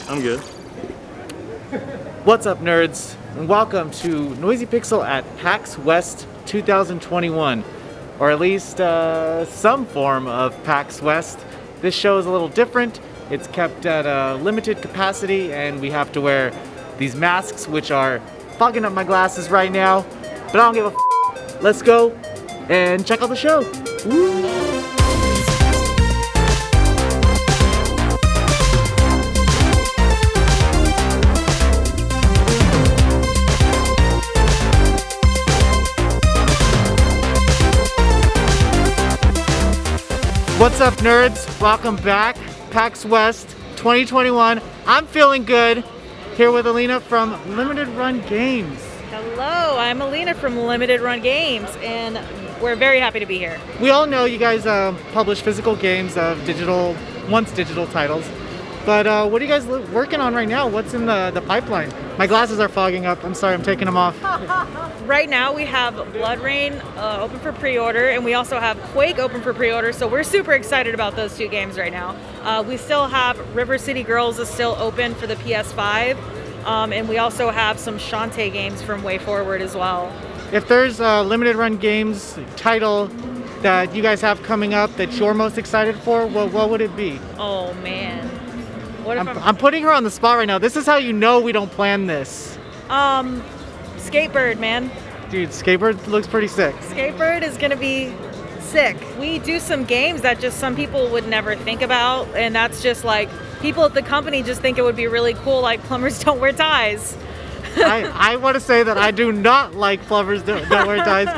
I'm good. What's up, nerds? And welcome to Noisy Pixel at PAX West 2021. Or at least some form of PAX West. This show is a little different. It's kept at a limited capacity and we have to wear these masks which are fogging up my glasses right now. But I don't give a f. Let's go and check out the show. Woo. What's up, nerds? Welcome back. PAX West 2021. I'm feeling good. Here with Alina from Limited Run Games. Hello, I'm Alina from Limited Run Games, and we're very happy to be here. We all know you guys publish physical games of once digital titles. But what are you guys working on right now? What's in the pipeline? My glasses are fogging up. I'm sorry, I'm taking them off. Right now we have Blood Rain open for pre-order, and we also have Quake open for pre-order, so we're super excited about those two games right now. We still have River City Girls is still open for the PS5, and we also have some Shantae games from Way Forward as well. If there's a Limited Run Games title that you guys have coming up that you're most excited for, what would it be? Oh man. I'm putting her on the spot right now. This is how you know we don't plan this. Skatebird, man. Dude, Skatebird looks pretty sick. Skatebird is gonna be sick. We do some games that just some people would never think about, and that's just like people at the company just think it would be really cool, like plumbers don't wear ties. I want to say that I do not like plumbers don't wear ties,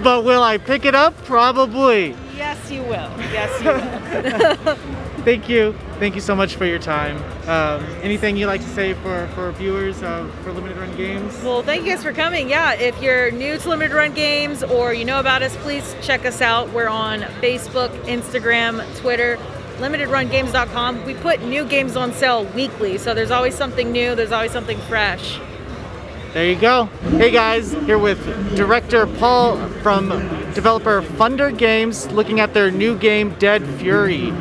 but will I pick it up? Probably. Yes, you will. Yes, you will. Thank you. Thank you so much for your time. Anything you'd like to say for viewers for Limited Run Games? Well, thank you guys for coming. Yeah, if you're new to Limited Run Games or you know about us, please check us out. We're on Facebook, Instagram, Twitter, limitedrungames.com. We put new games on sale weekly, so there's always something new, there's always something fresh. There you go. Hey guys, here with director Paul from developer Thunder Games, looking at their new game, Dead Fury.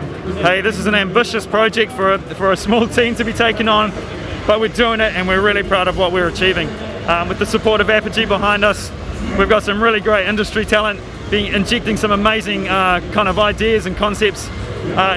Hey, this is an ambitious project for a small team to be taken on, but we're doing it and we're really proud of what we're achieving. With the support of Apogee behind us, we've got some really great industry talent injecting some amazing kind of ideas and concepts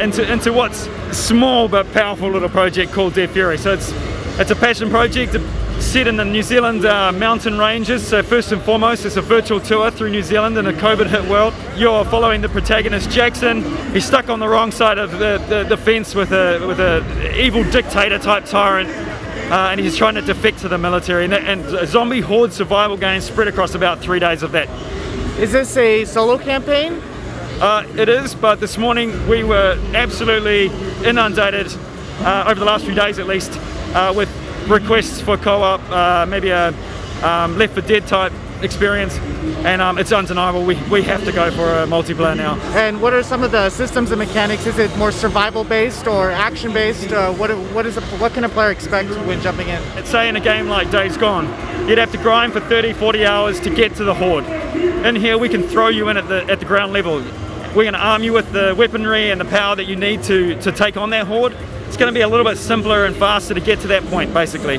into what's a small but powerful little project called Dead Fury. So it's a passion project set in the New Zealand mountain ranges. So first and foremost, it's a virtual tour through New Zealand in a COVID-hit world. You're following the protagonist Jackson. He's stuck on the wrong side of the fence with a evil dictator type tyrant, and he's trying to defect to the military. And a zombie horde survival game spread across about 3 days of that. Is this a solo campaign? It is, but this morning we were absolutely inundated over the last few days at least with requests for co-op, maybe a Left 4 Dead type experience, and it's undeniable. We have to go for a multiplayer now. And what are some of the systems and mechanics? Is it more survival based or action based? What can a player expect when jumping in? Let's say in a game like Days Gone, you'd have to grind for 30-40 hours to get to the horde. In here we can throw you in at the ground level. We're going to arm you with the weaponry and the power that you need to take on that horde. It's going to be a little bit simpler and faster to get to that point, basically.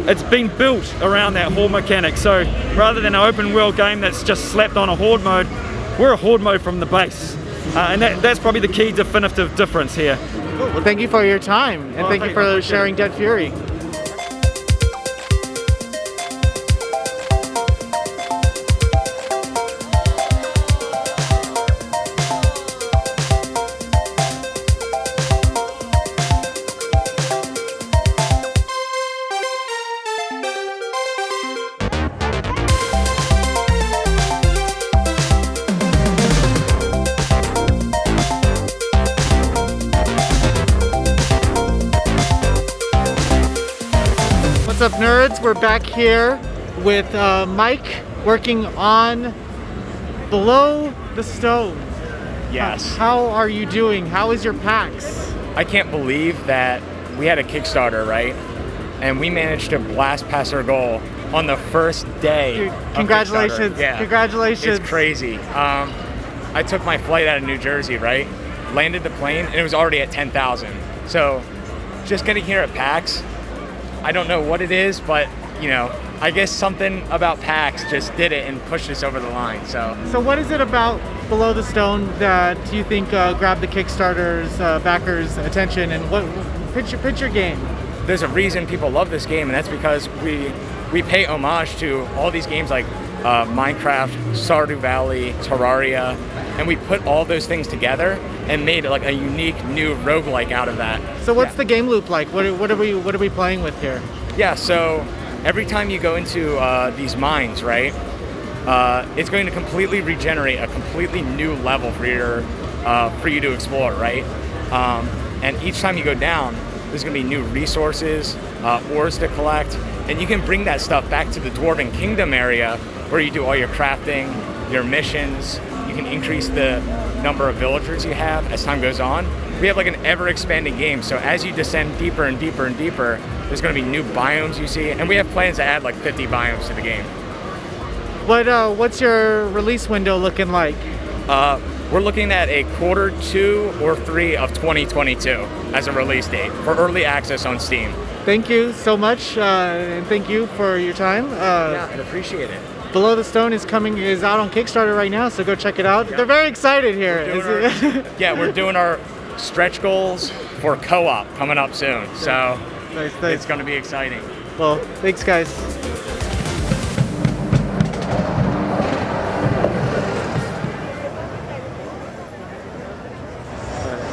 It's been built around that horde mechanic, so rather than an open world game that's just slapped on a horde mode, we're a horde mode from the base. And that's probably the key definitive difference here. Well, thank you for your time, and thank you for sharing Dead Fury. What's up, nerds? We're back here with Mike working on Below the Stone. Yes. How are you doing? How is your PAX? I can't believe that we had a Kickstarter, right? And we managed to blast past our goal on the first day. Dude, congratulations. Yeah. Congratulations. It's crazy. I took my flight out of New Jersey, right? Landed the plane and it was already at 10,000. So just getting here at PAX, I don't know what it is, but you know, I guess something about PAX just did it and pushed us over the line. So what is it about Below the Stone that you think grabbed the Kickstarter's backers' attention, and what pitch your game? there's a reason people love this game, and that's because we pay homage to all these games like Minecraft, Stardew Valley, Terraria, and we put all those things together and made like a unique new roguelike out of that. So what's the game loop like? What are we playing with here? Yeah, so every time you go into these mines, right, it's going to completely regenerate a completely new level for you to explore, right? And each time you go down, there's going to be new resources, ores to collect, and you can bring that stuff back to the Dwarven Kingdom area where you do all your crafting, your missions. You can increase the number of villagers you have as time goes on. We have like an ever-expanding game, so as you descend deeper and deeper and deeper, there's going to be new biomes you see, and we have plans to add like 50 biomes to the game. What's your release window looking like? We're looking at a Q2 or Q3 of 2022 as a release date for early access on Steam. Thank you so much, and thank you for your time. Yeah, I'd appreciate it. Below the Stone is out on Kickstarter right now, so go check it out. They're very excited here. We're doing our stretch goals for co-op coming up soon, so nice. It's going to be exciting. Well, thanks, guys.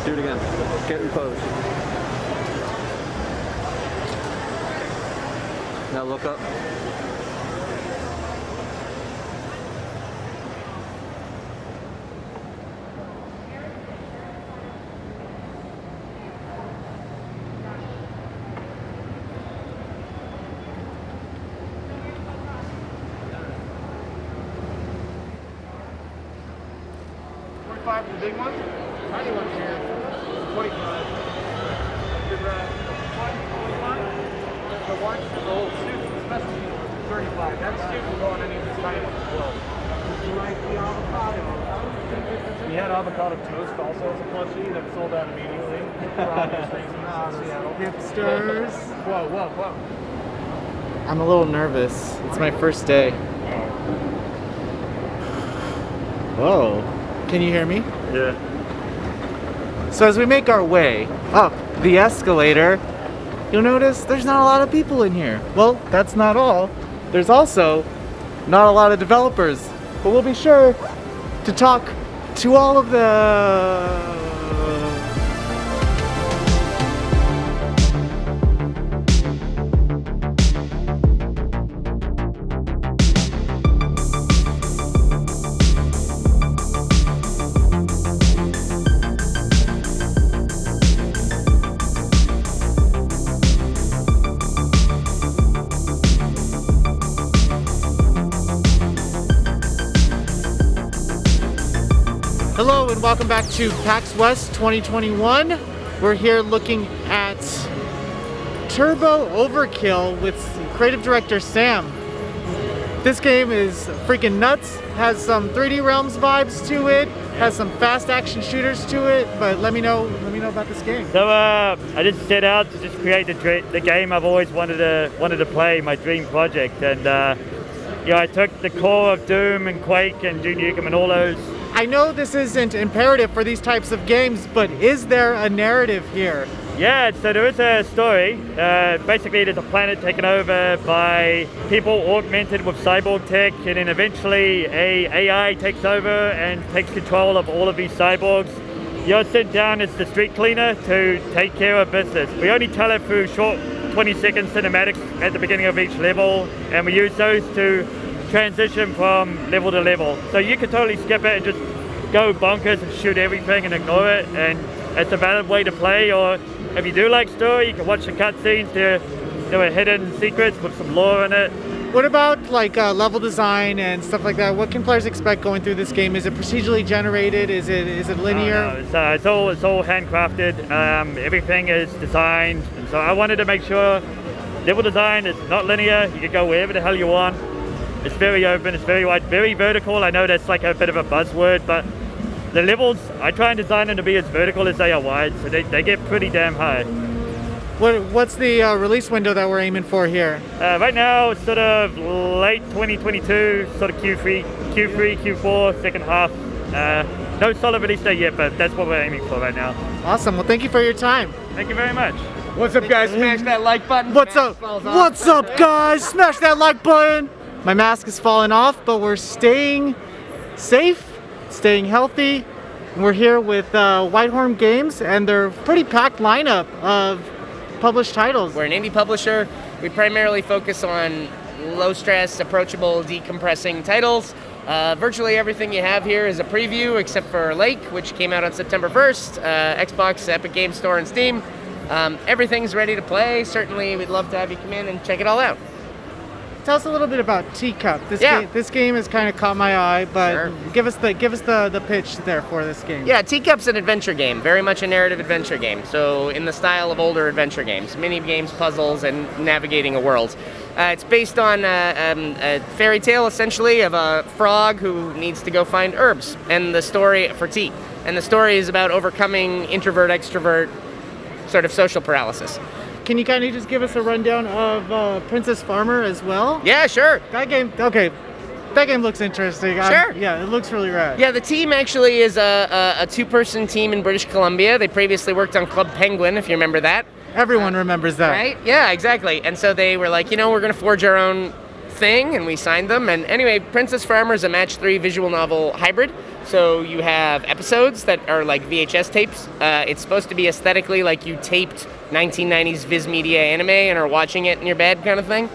Do it again. Get in pose. Now look up. $25 for the big one. Tiny one here. 25. The one, the old suit, specialty, 35. That suit will go on any of the tiny ones as well. You like the avocado? We had avocado toast also as a plushie that sold out immediately. For obvious reasons. Hipsters. Whoa. I'm a little nervous. It's my first day. Whoa. Can you hear me? Yeah. So as we make our way up the escalator, you'll notice there's not a lot of people in here. Well, that's not all. There's also not a lot of developers, but we'll be sure to talk to all of the... Hello and welcome back to PAX West 2021. We're here looking at Turbo Overkill with creative director Sam. This game is freaking nuts, has some 3D Realms vibes to it, has some fast action shooters to it, but let me know about this game. So I just set out to just create the game I've always wanted to play, my dream project, and I took the core of Doom and Quake and Duke Nukem and all those. I know this isn't imperative for these types of games, but is there a narrative here? Yeah, so there is a story. Basically, there's a planet taken over by people augmented with cyborg tech, and then eventually a AI takes over and takes control of all of these cyborgs. You're sent down as the street cleaner to take care of business. We only tell it through short 20-second cinematics at the beginning of each level, and we use those to transition from level to level. So you can totally skip it and just go bonkers and shoot everything and ignore it, and it's a valid way to play. Or if you do like story, you can watch the cutscenes. There are hidden secrets with some lore in it. What about like level design and stuff like that? What can players expect going through this game? Is it procedurally generated? Is it linear? No, it's all handcrafted. Everything is designed, and so I wanted to make sure level design is not linear. You can go wherever the hell you want. It's very open, it's very wide, very vertical. I know that's like a bit of a buzzword, but the levels, I try and design them to be as vertical as they are wide, so they get pretty damn high. What's the release window that we're aiming for here? Right now, it's sort of late 2022, sort of Q3, Q4, second half. No solid release date yet, but that's what we're aiming for right now. Awesome. Well, thank you for your time. Thank you very much. What's up, guys? Smash that like button. What's up? What's up, guys? Smash that like button. My mask is falling off, but we're staying safe, staying healthy. We're here with Whitehorn Games, and they're pretty packed lineup of published titles. We're an indie publisher. We primarily focus on low stress, approachable, decompressing titles. Virtually everything you have here is a preview except for Lake, which came out on September 1st, Xbox, Epic Games Store, and Steam. Everything's ready to play. Certainly, we'd love to have you come in and check it all out. Tell us a little bit about Teacup. This game has kind of caught my eye, but Sure. give us the pitch there for this game. Yeah, Teacup's an adventure game, very much a narrative adventure game. So in the style of older adventure games, mini games, puzzles, and navigating a world. It's based on a fairy tale, essentially, of a frog who needs to go find herbs, and the story for tea. And the story is about overcoming introvert-extrovert sort of social paralysis. Can you kind of just give us a rundown of Princess Farmer as well? Yeah, sure. That game, okay. That game looks interesting. Sure. Yeah, it looks really rad. Yeah, the team actually is a two-person team in British Columbia. They previously worked on Club Penguin, if you remember that. Everyone remembers that. Right? Yeah, exactly. And so they were like, we're going to forge our own thing, and we signed them. And anyway, Princess Farmer is a match 3 visual novel hybrid. So you have episodes that are like VHS tapes. It's supposed to be aesthetically like you taped 1990s Viz Media anime and are watching it in your bed kind of thing.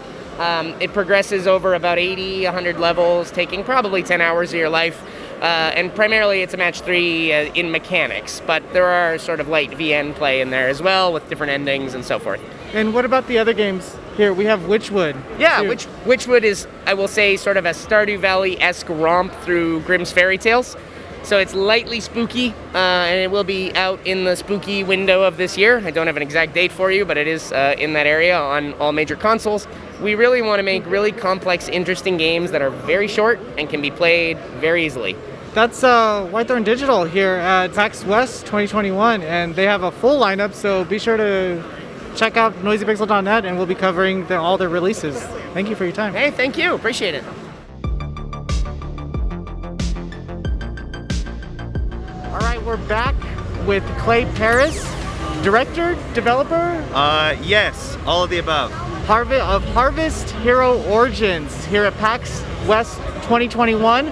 It progresses over about 80, 100 levels, taking probably 10 hours of your life. And primarily it's a match 3 in mechanics, but there are sort of light VN play in there as well with different endings and so forth. And what about the other games? Here, we have Witchwood. Yeah, Here. Witchwood is, I will say, sort of a Stardew Valley-esque romp through Grimm's Fairy Tales. So it's lightly spooky, and it will be out in the spooky window of this year. I don't have an exact date for you, but it is in that area on all major consoles. We really want to make really complex, interesting games that are very short and can be played very easily. That's Whitethorn Digital here at PAX West 2021, and they have a full lineup, so be sure to check out noisypixel.net, and we'll be covering all their releases. Thank you for your time. Hey, thank you. Appreciate it. All right, we're back with Clay Paris, director, developer? Yes, all of the above. Harvest Hero Origins here at PAX West 2021.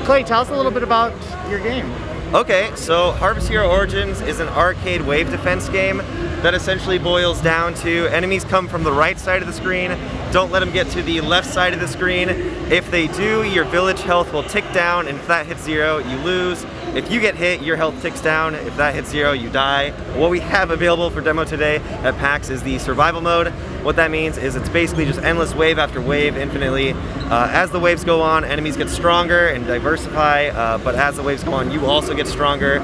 Clay, tell us a little bit about your game. Okay, so Harvest Hero Origins is an arcade wave defense game that essentially boils down to enemies come from the right side of the screen, don't let them get to the left side of the screen. If they do, your village health will tick down, and if that hits 0, you lose. If you get hit, your health ticks down. If that hits 0, you die. What we have available for demo today at PAX is the survival mode. What that means is it's basically just endless wave after wave infinitely. As the waves go on, enemies get stronger and diversify, but as the waves go on, you also get stronger.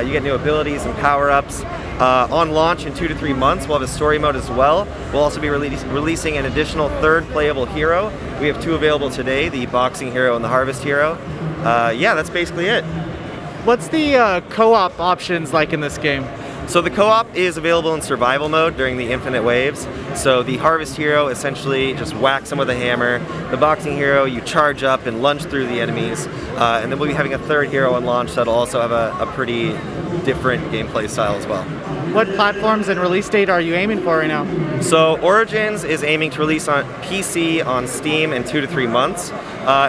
You get new abilities and power-ups. On launch in 2 to 3 months, we'll have a story mode as well. We'll also be releasing an additional 3rd playable hero. We have 2 available today, the boxing hero and the harvest hero. Yeah, that's basically it. What's the co-op options like in this game? So the co-op is available in survival mode during the infinite waves. So the harvest hero essentially just whacks them with a hammer. The boxing hero, you charge up and lunge through the enemies. And then we'll be having a 3rd hero on launch that'll also have a pretty different gameplay style as well. What platforms and release date are you aiming for right now? So Origins is aiming to release on PC on Steam in 2 to 3 months.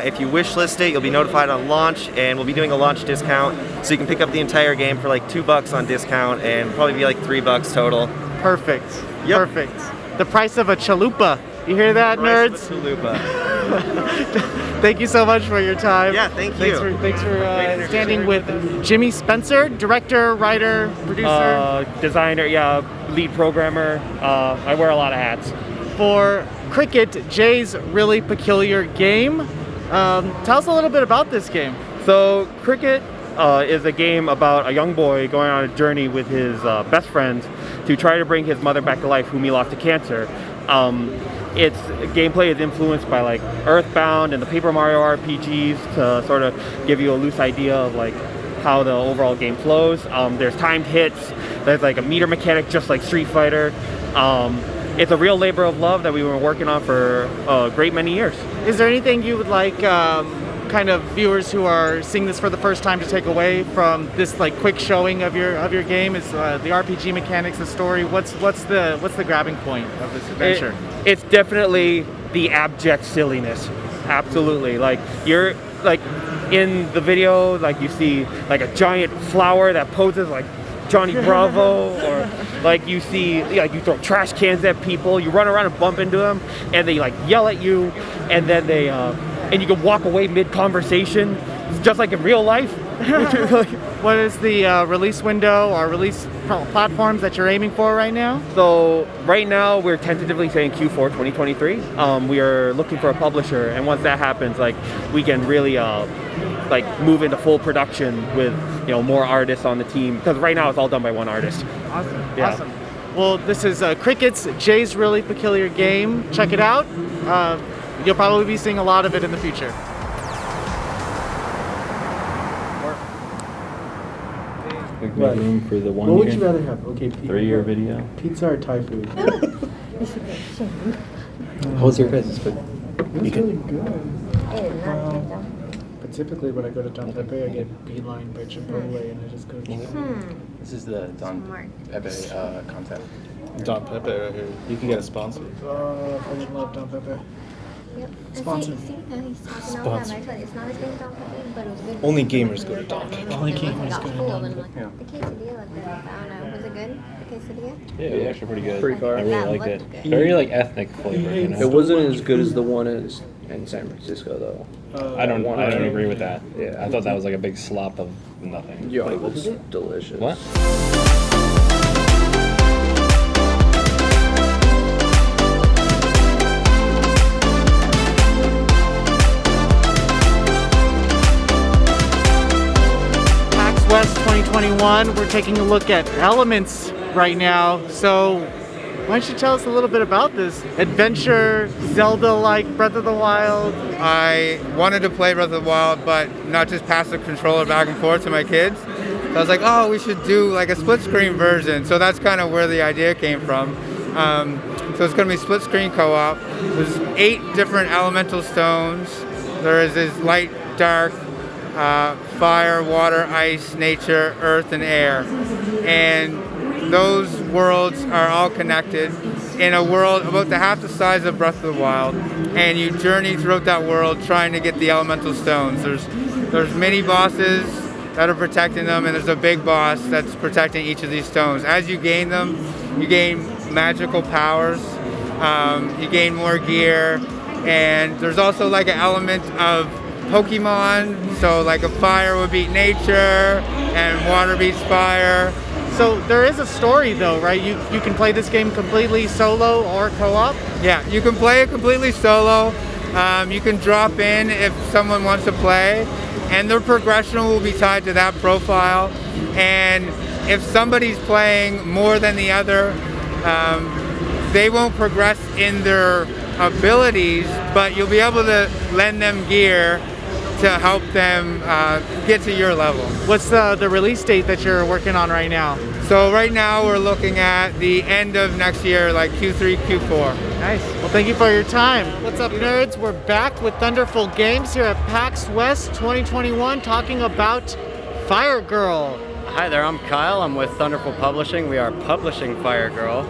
If you wishlist it, you'll be notified on launch, and we'll be doing a launch discount, so you can pick up the entire game for like $2 on discount, and probably be like $3 total. Perfect. Yep. Perfect. The price of a chalupa. You hear that, nerds? Chalupa. Thank you so much for your time. Yeah, thank you. Thanks for standing with Jimmy Spencer, director, writer, producer. Designer, yeah, lead programmer. I wear a lot of hats. For Cricket, Jay's Really Peculiar Game. Tell us a little bit about this game. So Cricket is a game about a young boy going on a journey with his best friends to try to bring his mother back to life, whom he lost to cancer. Its gameplay is influenced by like Earthbound and the Paper Mario RPGs to sort of give you a loose idea of like how the overall game flows. There's timed hits. There's like a meter mechanic just like Street Fighter. It's a real labor of love that we were working on for a great many years. Is there anything you would like kind of viewers who are seeing this for the first time to take away from this like quick showing of your game? Is the RPG mechanics, the story? What's the grabbing point of this adventure? It's definitely the abject silliness. Absolutely. Like you're like in the video, like you see like a giant flower that poses like Johnny Bravo, or like you see like you throw trash cans at people, you run around and bump into them, and they like yell at you, and then they and you can walk away mid-conversation, just like in real life. What is the release window or release platforms that you're aiming for right now? So right now we're tentatively saying Q4 2023. We are looking for a publisher, and once that happens, like we can really like move into full production with more artists on the team, because right now it's all done by one artist. Awesome. Yeah. Awesome. Well, this is Cricket's Jay's Really Peculiar Game. Check it out. You'll probably be seeing a lot of it in the future. Make room for the one. What would you rather have? Okay, 3-year video. Pizza or Thai food? How was your guys' food? It was really good. But typically when I go to Don Pepe, I get beeline by Chipotle and I just go to This is the Don Pepe content. Don Pepe right here. You can get a sponsor. Oh, I fucking love Don Pepe. Yep. Sponsor. See, he's talking all that. But it's not as good as Don Pepe, but it was good. Only gamers go to Don Pepe. Only gamers got go to full Don and Pepe. like, the quesadilla looked good. I don't know. Was it good? The quesadilla? Yeah, it was actually pretty good. Pretty far. I really That liked it. looked good. Very like ethnic flavor. You know? It wasn't as good as the one in San Francisco, though. I don't agree with that. Yeah, I thought that was like a big slop of nothing. Yo, it was delicious. What? PAX West 2021. We're taking a look at elements right now. So why don't you tell us a little bit about this adventure, Zelda-like Breath of the Wild? I wanted to play Breath of the Wild, but not just pass the controller back and forth to my kids. So I was like, oh, we should do like a split screen version. So that's kind of where the idea came from. So it's going to be split screen co-op. There's 8 different elemental stones. There is this light, dark, fire, water, ice, nature, earth, and air. And those worlds are all connected in a world about half the size of Breath of the Wild, and you journey throughout that world trying to get the elemental stones. There's mini bosses that are protecting them, and there's a big boss that's protecting each of these stones. As you gain them, you gain magical powers, you gain more gear, and there's also like an element of Pokemon, so like a fire would beat nature, and water beats fire. So there is a story though, right? You can play this game completely solo or co-op? Yeah, you can play it completely solo. You can drop in if someone wants to play, and their progression will be tied to that profile. And if somebody's playing more than the other, they won't progress in their abilities, but you'll be able to lend them gear to help them get to your level. What's the release date that you're working on right now? So right now we're looking at the end of next year, like Q3, Q4. Nice. Well, thank you for your time. What's up, nerds? We're back with Thunderful Games here at PAX West 2021 talking about Firegirl. Hi there, I'm Kyle. I'm with Thunderful Publishing. We are publishing Firegirl,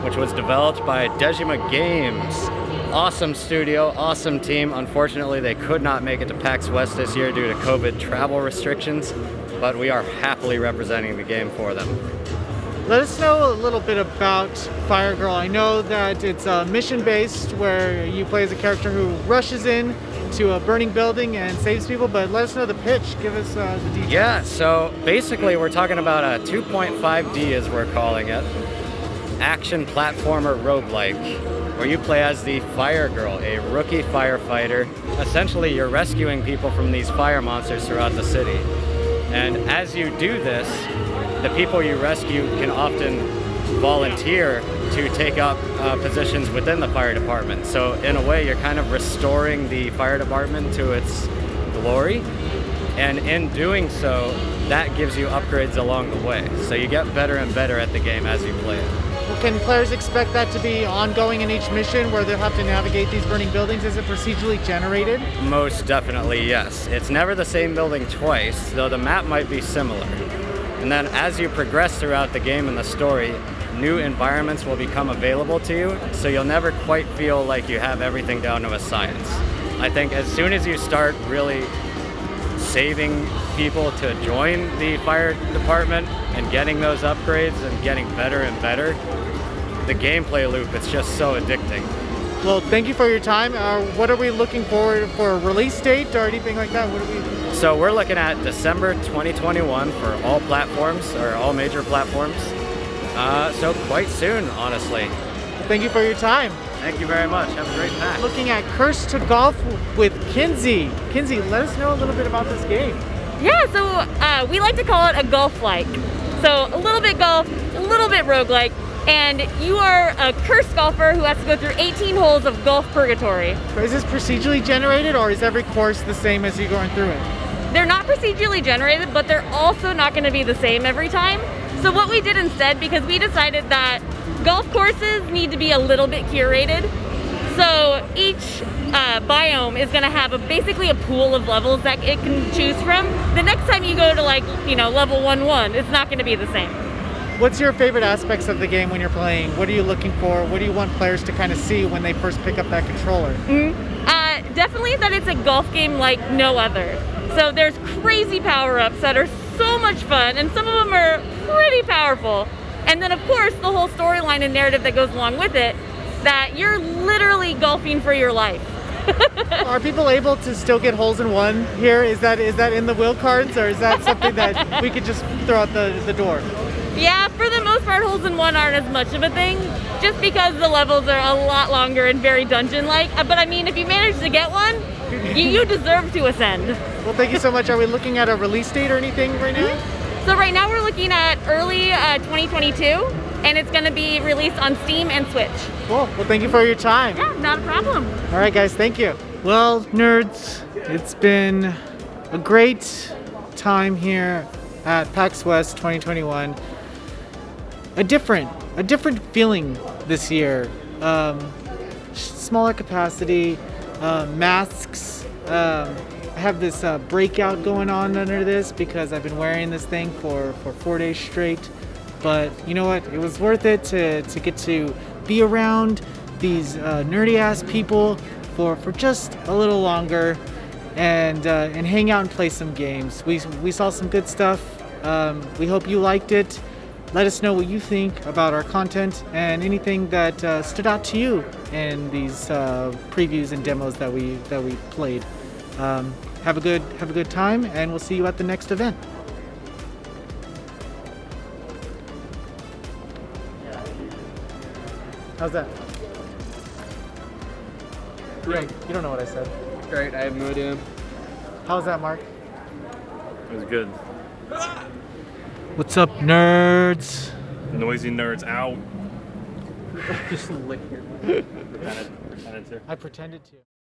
which was developed by Dejima Games. Awesome studio, awesome team. Unfortunately, they could not make it to PAX West this year due to COVID travel restrictions, but we are happily representing the game for them. Let us know a little bit about Firegirl. I know that it's mission-based where you play as a character who rushes in to a burning building and saves people, but let us know the pitch. Give us the details. Yeah, so basically we're talking about a 2.5D as we're calling it, action platformer roguelike, where you play as the Firegirl, a rookie firefighter. Essentially, you're rescuing people from these fire monsters throughout the city. And as you do this, the people you rescue can often volunteer to take up positions within the fire department. So in a way, you're kind of restoring the fire department to its glory. And in doing so, that gives you upgrades along the way. So you get better and better at the game as you play it. Well, can players expect that to be ongoing in each mission where they'll have to navigate these burning buildings? Is it procedurally generated? Most definitely, yes. It's never the same building twice, though the map might be similar. And then as you progress throughout the game and the story, new environments will become available to you, so you'll never quite feel like you have everything down to a science. I think as soon as you start really saving people to join the fire department and getting those upgrades and getting better and better, the gameplay loop, it's just so addicting. Well, thank you for your time. What are we looking forward for a release date or anything like that? What are we? So we're looking at December 2021 for all platforms, or all major platforms. So quite soon, honestly. Well, thank you for your time. Thank you very much. Have a great PAX. Looking at Cursed to Golf with Kinsey. Kinsey, let us know a little bit about this game. Yeah, so we like to call it a golf-like. So a little bit golf, a little bit roguelike, and you are a cursed golfer who has to go through 18 holes of golf purgatory. Is this procedurally generated, or is every course the same as you're going through it? They're not procedurally generated, but they're also not going to be the same every time. So what we did instead, because we decided that golf courses need to be a little bit curated, so each biome is going to have basically a pool of levels that it can choose from. The next time you go to level 1-1, it's not going to be the same. What's your favorite aspects of the game when you're playing? What are you looking for? What do you want players to kind of see when they first pick up that controller? Definitely that it's a golf game like no other. So there's crazy power-ups that are so much fun, and some of them are pretty powerful. And then of course the whole storyline and narrative that goes along with it, that you're literally golfing for your life. Are people able to still get holes in one here? Is that in the wheel cards, or is that something that we could just throw out the door? Yeah, for the most part, holes in one aren't as much of a thing, just because the levels are a lot longer and very dungeon-like. But I mean, if you manage to get one, you deserve to ascend. Well, thank you so much. Are we looking at a release date or anything right now? So right now we're looking at early 2022, and it's going to be released on Steam and Switch. Cool. Well, thank you for your time. Yeah, not a problem. All right, guys. Thank you. Well, nerds, it's been a great time here at PAX West 2021. A different feeling this year. Smaller capacity, masks. I have this breakout going on under this because I've been wearing this thing for 4 days straight. But you know what? It was worth it to get to be around these nerdy ass people for just a little longer and hang out and play some games. We saw some good stuff. We hope you liked it. Let us know what you think about our content and anything that stood out to you in these previews and demos that we played. Have a good time, and we'll see you at the next event. How's that? Great. You don't know what I said. Great, I have no idea. How's that, Mark? It was good. What's up, nerds? Noisy nerds out. Just lick your Pretended to. I pretended to.